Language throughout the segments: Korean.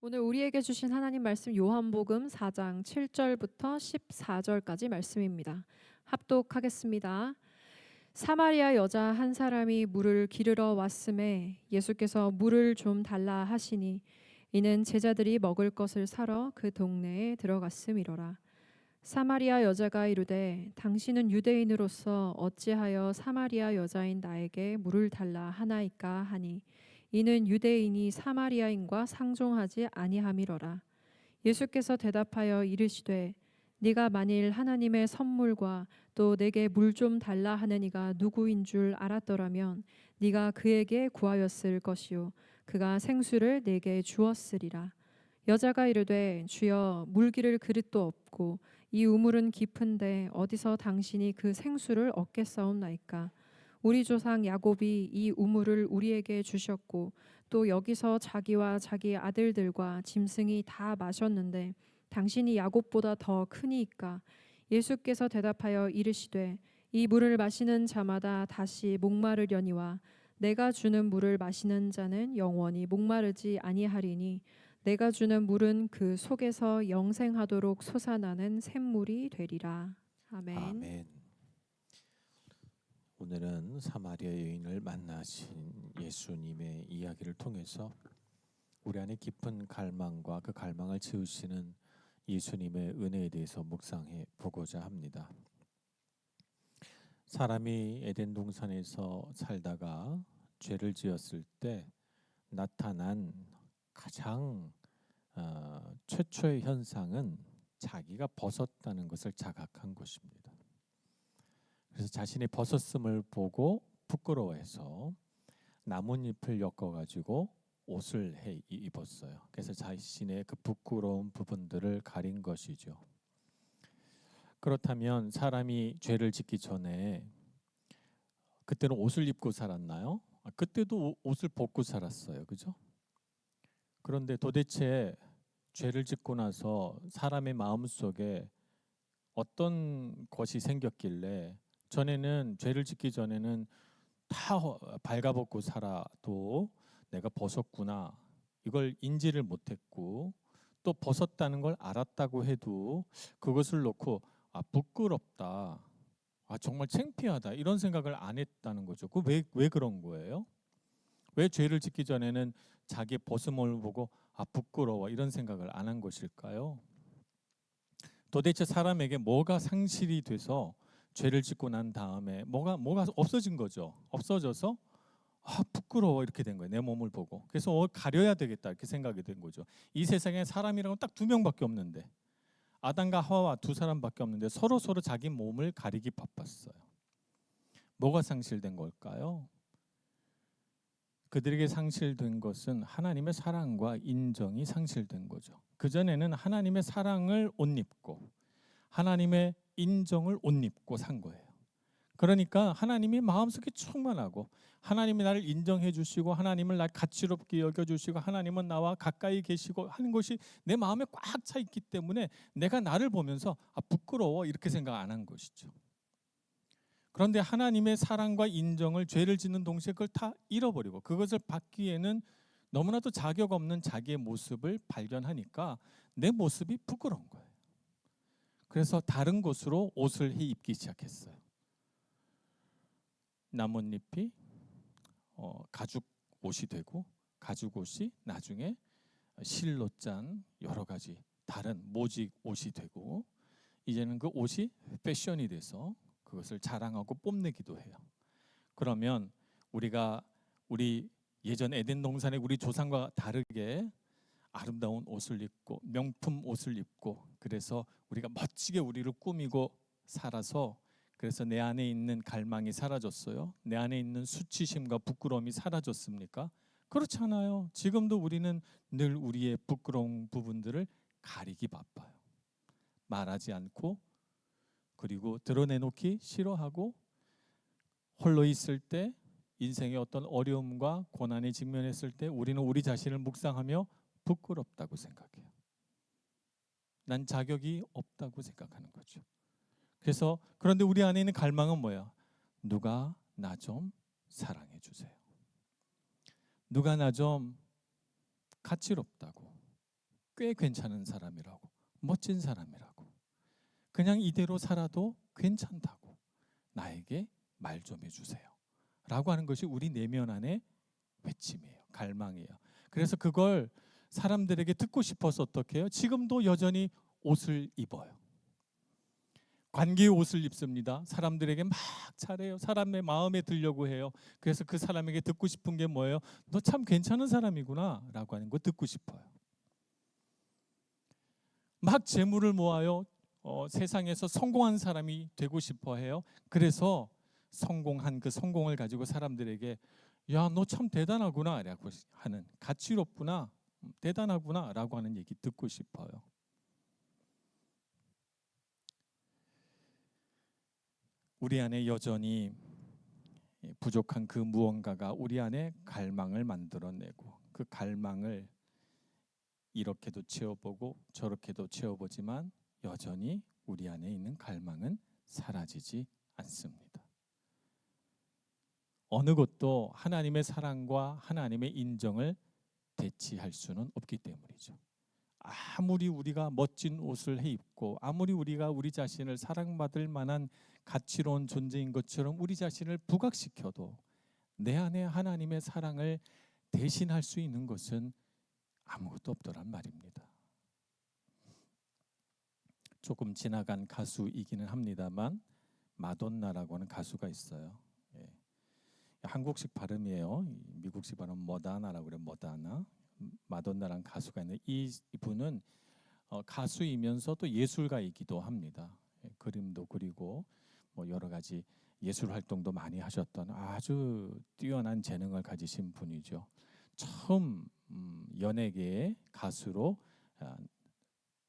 오늘 우리에게 주신 하나님 말씀 요한복음 4장 7절부터 14절까지 말씀입니다. 합독하겠습니다. 사마리아 여자 한 사람이 물을 기르러 왔음에 예수께서 물을 좀 달라 하시니 이는 제자들이 먹을 것을 사러 그 동네에 들어갔음이로라. 사마리아 여자가 이르되 당신은 유대인으로서 어찌하여 사마리아 여자인 나에게 물을 달라 하나이까 하니 이는 유대인이 사마리아인과 상종하지 아니함이로라. 예수께서 대답하여 이르시되 네가 만일 하나님의 선물과 또 내게 물 좀 달라 하는 이가 누구인 줄 알았더라면 네가 그에게 구하였을 것이요 그가 생수를 내게 주었으리라. 여자가 이르되 주여 물 기를 그릇도 없고 이 우물은 깊은데 어디서 당신이 그 생수를 얻겠사옵나이까. 우리 조상 야곱이 이 우물을 우리에게 주셨고 또 여기서 자기와 자기 아들들과 짐승이 다 마셨는데 당신이 야곱보다 더 크니이까. 예수께서 대답하여 이르시되 이 물을 마시는 자마다 다시 목마르려니와 내가 주는 물을 마시는 자는 영원히 목마르지 아니하리니 내가 주는 물은 그 속에서 영생하도록 솟아나는 샘물이 되리라. 아멘. 아멘. 오늘은 사마리아 여인을 만나신 예수님의 이야기를 통해서 우리 안에 깊은 갈망과 그 갈망을 채우시는 예수님의 은혜에 대해서 묵상해 보고자 합니다. 사람이 에덴 동산에서 살다가 죄를 지었을 때 나타난 가장 최초의 현상은 자기가 벗었다는 것을 자각한 것입니다. 그래서 자신이 벗었음을 보고 부끄러워해서 나뭇잎을 엮어가지고 옷을 해 입었어요. 그래서 자신의 그 부끄러운 부분들을 가린 것이죠. 그렇다면 사람이 죄를 짓기 전에 그때는 옷을 입고 살았나요? 그때도 옷을 벗고 살았어요. 그죠? 그런데 도대체 죄를 짓고 나서 사람의 마음속에 어떤 것이 생겼길래 전에는 죄를 짓기 전에는 다 발가벗고 살아도 내가 벗었구나 이걸 인지를 못했고 또 벗었다는 걸 알았다고 해도 그것을 놓고 부끄럽다 정말 창피하다 이런 생각을 안 했다는 거죠. 왜 그런 거예요? 왜 죄를 짓기 전에는 자기 벗음을 보고 부끄러워 이런 생각을 안 한 것일까요? 도대체 사람에게 뭐가 상실이 돼서 죄를 짓고 난 다음에 뭐가 없어진 거죠. 없어져서 부끄러워 이렇게 된 거예요. 내 몸을 보고. 그래서 가려야 되겠다 이렇게 생각이 된 거죠. 이 세상에 사람이라고 딱 두 명밖에 없는데 아담과 하와와 두 사람밖에 없는데 서로 자기 몸을 가리기 바빴어요. 뭐가 상실된 걸까요? 그들에게 상실된 것은 하나님의 사랑과 인정이 상실된 거죠. 그전에는 하나님의 사랑을 옷 입고 하나님의 인정을 옷 입고 산 거예요. 그러니까 하나님이 마음속에 충만하고 하나님이 나를 인정해 주시고 하나님을 날 가치롭게 여겨주시고 하나님은 나와 가까이 계시고 하는 것이 내 마음에 꽉 차 있기 때문에 내가 나를 보면서 부끄러워 이렇게 생각 안 한 것이죠. 그런데 하나님의 사랑과 인정을 죄를 짓는 동시에 그걸 다 잃어버리고 그것을 받기에는 너무나도 자격 없는 자기의 모습을 발견하니까 내 모습이 부끄러운 거예요. 그래서 다른 곳으로 옷을 입기 시작했어요. 나뭇잎이 가죽 옷이 되고 가죽 옷이 나중에 실로 짠 여러 가지 다른 모직 옷이 되고 이제는 그 옷이 패션이 돼서 그것을 자랑하고 뽐내기도 해요. 그러면 우리 예전 에덴 동산의 우리 조상과 다르게 아름다운 옷을 입고 명품 옷을 입고 그래서 우리가 멋지게 우리를 꾸미고 살아서 그래서 내 안에 있는 갈망이 사라졌어요? 내 안에 있는 수치심과 부끄러움이 사라졌습니까? 그렇지 않아요. 지금도 우리는 늘 우리의 부끄러운 부분들을 가리기 바빠요. 말하지 않고 그리고 드러내놓기 싫어하고 홀로 있을 때 인생의 어떤 어려움과 고난에 직면했을 때 우리는 우리 자신을 묵상하며 부끄럽다고 생각해요. 난 자격이 없다고 생각하는 거죠. 그래서 그런데 우리 안에 있는 갈망은 뭐야? 누가 나 좀 사랑해 주세요. 누가 나 좀 가치롭다고 꽤 괜찮은 사람이라고, 멋진 사람이라고, 그냥 이대로 살아도 괜찮다고 나에게 말 좀 해주세요 라고 하는 것이 우리 내면 안의 외침이에요. 갈망이에요. 그래서 그걸 사람들에게 듣고 싶어서 어떻게 해요? 지금도 여전히 옷을 입어요. 관계의 옷을 입습니다. 사람들에게 막 잘해요. 사람의 마음에 들려고 해요. 그래서 그 사람에게 듣고 싶은 게 뭐예요? 너 참 괜찮은 사람이구나 라고 하는 거 듣고 싶어요. 막 재물을 모아요. 세상에서 성공한 사람이 되고 싶어 해요. 그래서 성공한 그 성공을 가지고 사람들에게 야, 너 참 대단하구나 라고 하는, 가치롭구나, 대단하구나 라고 하는 얘기 듣고 싶어요. 우리 안에 여전히 부족한 그 무언가가 우리 안에 갈망을 만들어내고, 그 갈망을 이렇게도 채워보고 저렇게도 채워보지만 여전히 우리 안에 있는 갈망은 사라지지 않습니다. 어느 것도 하나님의 사랑과 하나님의 인정을 대치할 수는 없기 때문이죠. 아무리 우리가 멋진 옷을 입고 아무리 우리가 우리 자신을 사랑받을 만한 가치로운 존재인 것처럼 우리 자신을 부각시켜도 내 안에 하나님의 사랑을 대신할 수 있는 것은 아무것도 없더란 말입니다. 조금 지나간 가수이기는 합니다만 마돈나라고 하는 가수가 있어요. 예. 한국식 발음이에요. 미국식 발음 머다나라고 그래요. 머다나. 마돈나라는 가수가 있는데 이분은 가수이면서 또 예술가이기도 합니다. 예, 그림도 그리고 뭐 여러 가지 예술 활동도 많이 하셨던 아주 뛰어난 재능을 가지신 분이죠. 처음 연예계의 가수로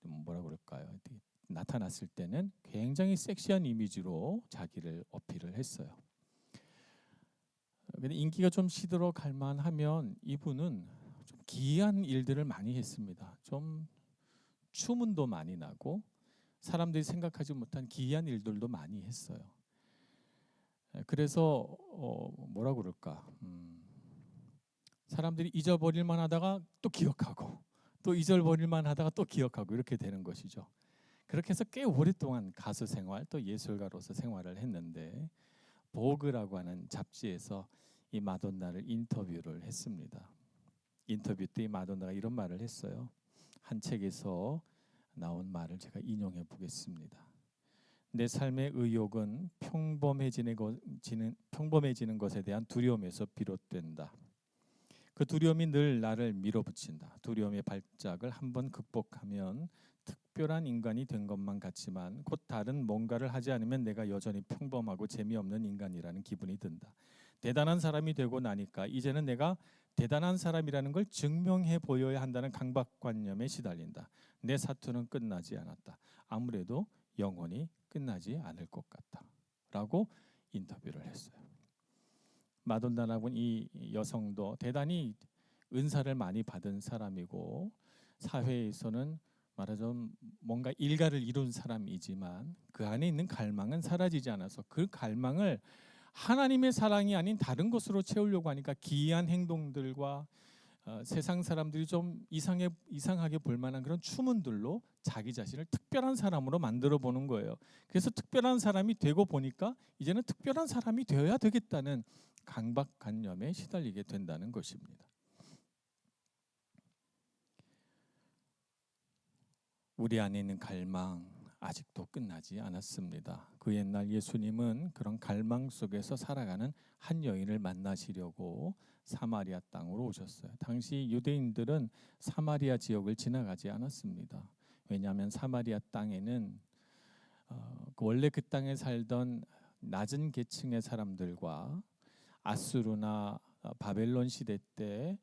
뭐라 그럴까요? 나타났을 때는 굉장히 섹시한 이미지로 자기를 어필을 했어요. 근데 인기가 좀 시들어 갈 만하면 이분은 좀 기이한 일들을 많이 했습니다. 좀 추문도 많이 나고 사람들이 생각하지 못한 기이한 일들도 많이 했어요. 그래서 뭐라 그럴까? 사람들이 잊어버릴만 하다가 또 기억하고 또 잊어버릴만 하다가 또 기억하고 이렇게 되는 것이죠. 그렇게 해서 꽤 오랫동안 가수 생활 또 예술가로서 생활을 했는데 보그라고 하는 잡지에서 이 마돈나를 인터뷰를 했습니다. 인터뷰 때 이 마돈나가 이런 말을 했어요. 한 책에서 나온 말을 제가 인용해 보겠습니다. 내 삶의 의욕은 평범해지는 것에 대한 두려움에서 비롯된다. 그 두려움이 늘 나를 밀어붙인다. 두려움의 발작을 한번 극복하면 특별한 인간이 된 것만 같지만 곧 다른 뭔가를 하지 않으면 내가 여전히 평범하고 재미없는 인간이라는 기분이 든다. 대단한 사람이 되고 나니까 이제는 내가 대단한 사람이라는 걸 증명해 보여야 한다는 강박관념에 시달린다. 내 사투는 끝나지 않았다. 아무래도 영원히 끝나지 않을 것 같다. 라고 인터뷰를 했어요. 마돈나라고 이 여성도 대단히 은사를 많이 받은 사람이고 사회에서는 말하자면 뭔가 일가를 이룬 사람이지만 그 안에 있는 갈망은 사라지지 않아서 그 갈망을 하나님의 사랑이 아닌 다른 것으로 채우려고 하니까 기이한 행동들과 세상 사람들이 좀 이상하게 볼 만한 그런 추문들로 자기 자신을 특별한 사람으로 만들어 보는 거예요. 그래서 특별한 사람이 되고 보니까 이제는 특별한 사람이 되어야 되겠다는 강박관념에 시달리게 된다는 것입니다. 우리 안에 있는 갈망 아직도 끝나지 않았습니다. 그 옛날 예수님은 그런 갈망 속에서 살아가는 한 여인을 만나시려고 사마리아 땅으로 오셨어요. 당시 유대인들은 사마리아 지역을 지나가지 않았습니다. 왜냐하면 사마리아 땅에는 원래 그 땅에 살던 낮은 계층의 사람들과 아수르나 바벨론 시대 때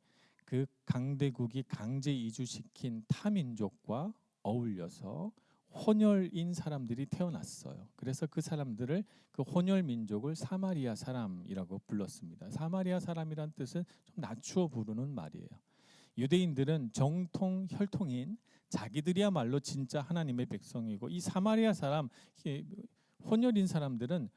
그 강대국이 강제 이주시킨 타민족과 어울려서 혼혈인 사람들이 태어났어요. 그래서 그 사람들을 그 혼혈 민족을 사마리아 사람이라고 불렀습니다. 사마리아 사람이란 뜻은 좀 낮추어 부르는 말이에요. 유대인들은 정통 혈통인 자기들이야말로 진짜 하나님의 백성이고 이 사마리아 사람 혼혈인 사람들은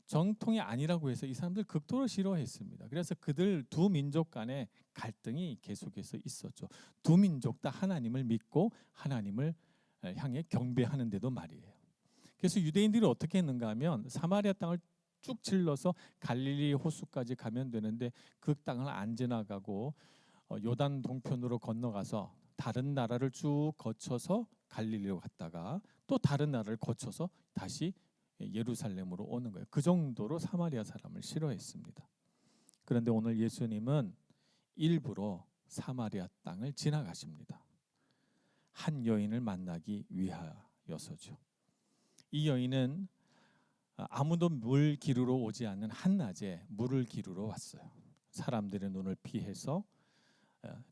정통이 아니라고 해서 이 사람들 극도로 싫어했습니다. 그래서 그들 두 민족 간에 갈등이 계속해서 있었죠. 두 민족 다 하나님을 믿고 하나님을 향해 경배하는데도 말이에요. 그래서 유대인들이 어떻게 했는가 하면 사마리아 땅을 쭉 질러서 갈릴리 호수까지 가면 되는데 그 땅을 안 지나가고 요단 동편으로 건너가서 다른 나라를 쭉 거쳐서 갈릴리로 갔다가 또 다른 나라를 거쳐서 다시 예루살렘으로 오는 거예요. 그 정도로 사마리아 사람을 싫어했습니다. 그런데 오늘 예수님은 일부러 사마리아 땅을 지나가십니다. 한 여인을 만나기 위하여서죠. 이 여인은 아무도 물 기르러 오지 않는 한낮에 물을 기르러 왔어요. 사람들의 눈을 피해서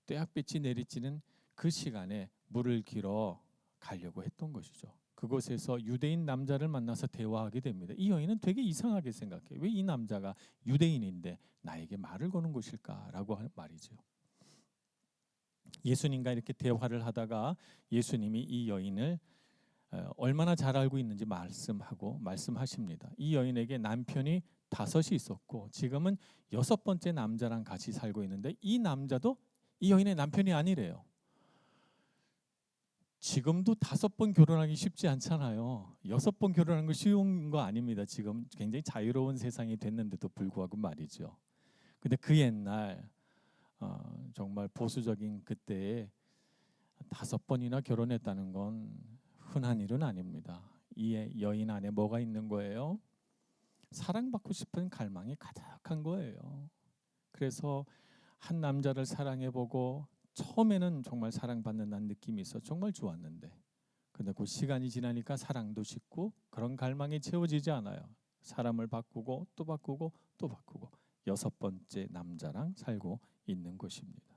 떼약볕이 내리쬐는 그 시간에 물을 기러 가려고 했던 것이죠. 그곳에서 유대인 남자를 만나서 대화하게 됩니다. 이 여인은 되게 이상하게 생각해요. 왜 이 남자가 유대인인데 나에게 말을 거는 것일까라고 하는 말이죠. 예수님과 이렇게 대화를 하다가 예수님이 이 여인을 얼마나 잘 알고 있는지 말씀하십니다. 이 여인에게 남편이 5이 있었고 지금은 6번째 남자랑 같이 살고 있는데 이 남자도 이 여인의 남편이 아니래요. 지금도 5번 결혼하기 쉽지 않잖아요. 6번 결혼하는 거 쉬운 거 아닙니다. 지금 굉장히 자유로운 세상이 됐는데도 불구하고 말이죠. 근데 그 옛날 정말 보수적인 그때에 5번이나 결혼했다는 건 흔한 일은 아닙니다. 이 여인 안에 뭐가 있는 거예요? 사랑받고 싶은 갈망이 가득한 거예요. 그래서 한 남자를 사랑해보고 처음에는 정말 사랑받는다는 느낌이 있어 정말 좋았는데 근데 그 시간이 지나니까 사랑도 식고 그런 갈망이 채워지지 않아요. 사람을 바꾸고 또 바꾸고 또 바꾸고 6번째 남자랑 살고 있는 것입니다.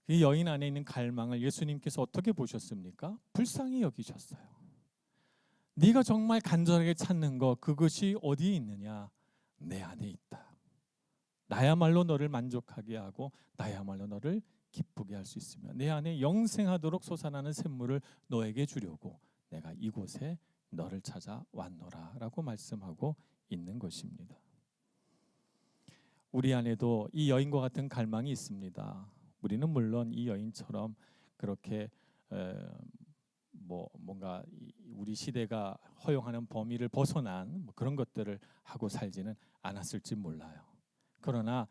이 여인 안에 있는 갈망을 예수님께서 어떻게 보셨습니까? 불쌍히 여기셨어요. 네가 정말 간절하게 찾는 거 그것이 어디에 있느냐? 내 안에 있다. 나야말로 너를 만족하게 하고 나야말로 너를 기쁘게 할 수 있으며 내 안에 영생하도록 솟아나는 샘물을 너에게 주려고 내가 이곳에 너를 찾아 왔노라 라고 말씀하고 있는 것입니다. 우리 안에도 이 여인과 같은 갈망이 있습니다. 우리는 물론 이 여인처럼 그렇게 뭔가 우리 시대가 허용하는 범위를 벗어난 그런 것들을 하고 살지는 않았을지 몰라요. 그러나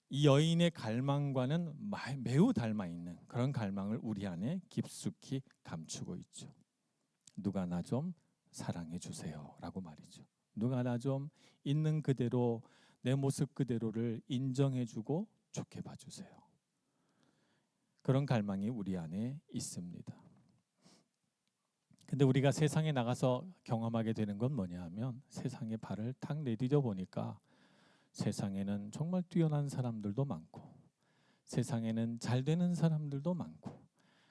이 여인의 갈망과는 매우 닮아 있는 그런 갈망을 우리 안에 깊숙이 감추고 있죠. 누가 나 좀 사랑해 주세요라고 말이죠. 누가 나 좀 있는 그대로 내 모습 그대로를 인정해주고 좋게 봐주세요. 그런 갈망이 우리 안에 있습니다. 근데 우리가 세상에 나가서 경험하게 되는 건 뭐냐 하면 세상에 발을 탁 내디뎌 보니까 세상에는 정말 뛰어난 사람들도 많고 세상에는 잘 되는 사람들도 많고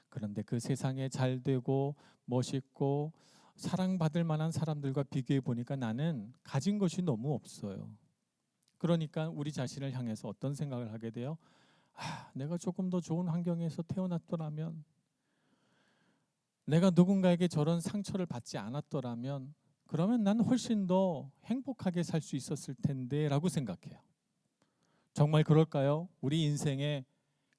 그런데 그 세상에 잘 되고 멋있고 사랑받을 만한 사람들과 비교해 보니까 나는 가진 것이 너무 없어요. 그러니까 우리 자신을 향해서 어떤 생각을 하게 돼요? 내가 조금 더 좋은 환경에서 태어났더라면 내가 누군가에게 저런 상처를 받지 않았더라면 그러면 난 훨씬 더 행복하게 살 수 있었을 텐데 라고 생각해요. 정말 그럴까요? 우리 인생의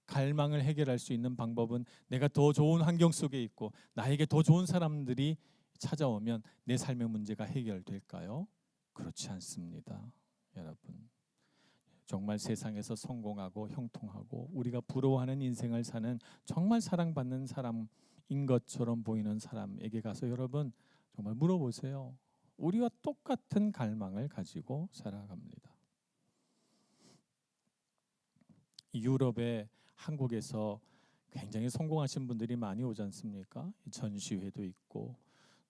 갈망을 해결할 수 있는 방법은 내가 더 좋은 환경 속에 있고 나에게 더 좋은 사람들이 찾아오면 내 삶의 문제가 해결될까요? 그렇지 않습니다. 여러분, 정말 세상에서 성공하고 형통하고 우리가 부러워하는 인생을 사는 정말 사랑받는 사람인 것처럼 보이는 사람에게 가서 여러분 정말 물어보세요. 우리와 똑같은 갈망을 가지고 살아갑니다. 유럽에 한국에서 굉장히 성공하신 분들이 많이 오지 않습니까? 전시회도 있고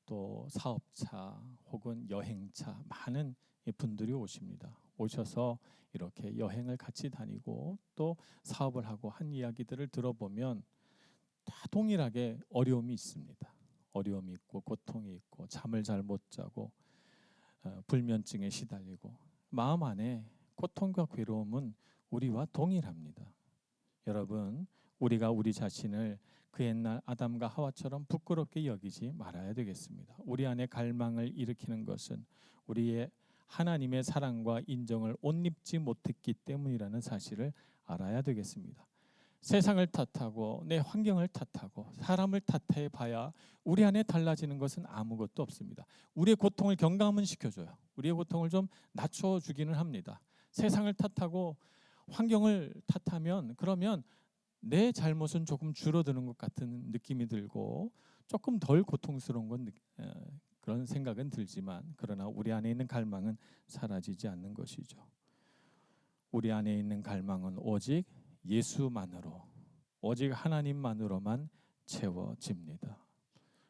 또 사업차 혹은 여행차 많은 분들이 오십니다. 오셔서 이렇게 여행을 같이 다니고 또 사업을 하고 한 이야기들을 들어보면 다 동일하게 어려움이 있습니다. 어려움이 있고 고통이 있고 잠을 잘 못 자고 불면증에 시달리고 마음 안에 고통과 괴로움은 우리와 동일합니다. 여러분, 우리가 우리 자신을 그 옛날 아담과 하와처럼 부끄럽게 여기지 말아야 되겠습니다. 우리 안에 갈망을 일으키는 것은 우리의 하나님의 사랑과 인정을 옷 입지 못했기 때문이라는 사실을 알아야 되겠습니다. 세상을 탓하고 내 환경을 탓하고 사람을 탓해 봐야 우리 안에 달라지는 것은 아무것도 없습니다. 우리의 고통을 경감은 시켜줘요. 우리의 고통을 좀 낮춰주기는 합니다. 세상을 탓하고 환경을 탓하면 그러면 내 잘못은 조금 줄어드는 것 같은 느낌이 들고 조금 덜 고통스러운 건 그런 생각은 들지만 그러나 우리 안에 있는 갈망은 사라지지 않는 것이죠. 우리 안에 있는 갈망은 오직 예수만으로, 오직 하나님만으로만 채워집니다.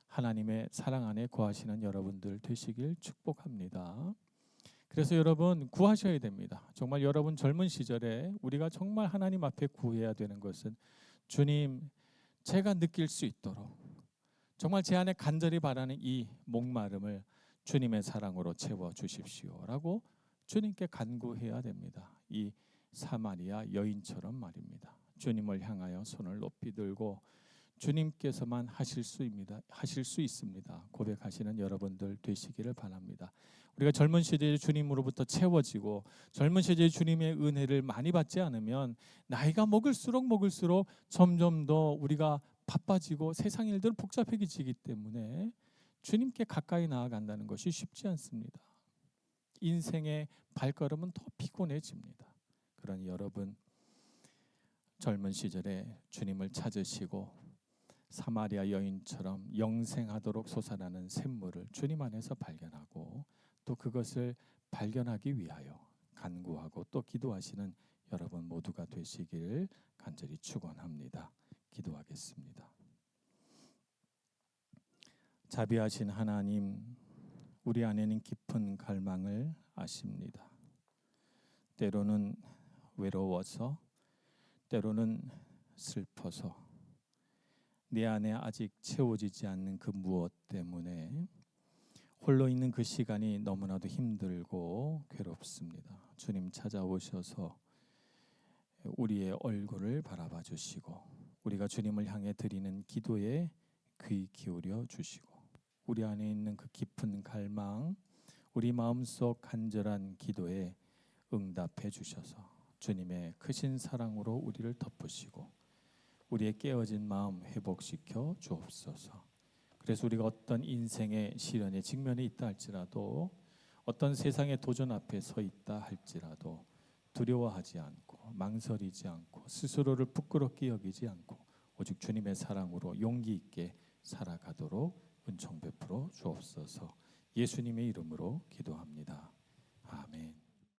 하나님의 사랑 안에 거하시는 여러분들 되시길 축복합니다. 그래서 여러분 구하셔야 됩니다. 정말 여러분 젊은 시절에 우리가 정말 하나님 앞에 구해야 되는 것은 주님, 제가 느낄 수 있도록 정말 제 안에 간절히 바라는 이 목마름을 주님의 사랑으로 채워 주십시오라고 주님께 간구해야 됩니다. 이 사마리아 여인처럼 말입니다. 주님을 향하여 손을 높이 들고 주님께서만 하실 수 있습니다. 고백하시는 여러분들 되시기를 바랍니다. 우리가 젊은 시절에 주님으로부터 채워지고 젊은 시절에 주님의 은혜를 많이 받지 않으면 나이가 먹을수록 점점 더 우리가 바빠지고 세상 일들 복잡해지기 때문에 주님께 가까이 나아간다는 것이 쉽지 않습니다. 인생의 발걸음은 더 피곤해집니다. 그러니 여러분 젊은 시절에 주님을 찾으시고 사마리아 여인처럼 영생하도록 솟아나는 샘물을 주님 안에서 발견하고 또 그것을 발견하기 위하여 간구하고 또 기도하시는 여러분 모두가 되시길 간절히 축원합니다. 기도하겠습니다. 자비하신 하나님, 우리 안에는 깊은 갈망을 아십니다. 때로는 외로워서, 때로는 슬퍼서, 내 안에 아직 채워지지 않는 그 무엇 때문에 홀로 있는 그 시간이 너무나도 힘들고 괴롭습니다. 주님 찾아오셔서 우리의 얼굴을 바라봐 주시고 우리가 주님을 향해 드리는 기도에 귀 기울여 주시고 우리 안에 있는 그 깊은 갈망, 우리 마음속 간절한 기도에 응답해 주셔서 주님의 크신 사랑으로 우리를 덮으시고 우리의 깨어진 마음 회복시켜 주옵소서. 그래서 우리가 어떤 인생의 시련에 직면해 있다 할지라도 어떤 세상의 도전 앞에 서 있다 할지라도 두려워하지 않고 망설이지 않고 스스로를 부끄럽게 여기지 않고 오직 주님의 사랑으로 용기 있게 살아가도록 은총 베풀어 주옵소서. 예수님의 이름으로 기도합니다.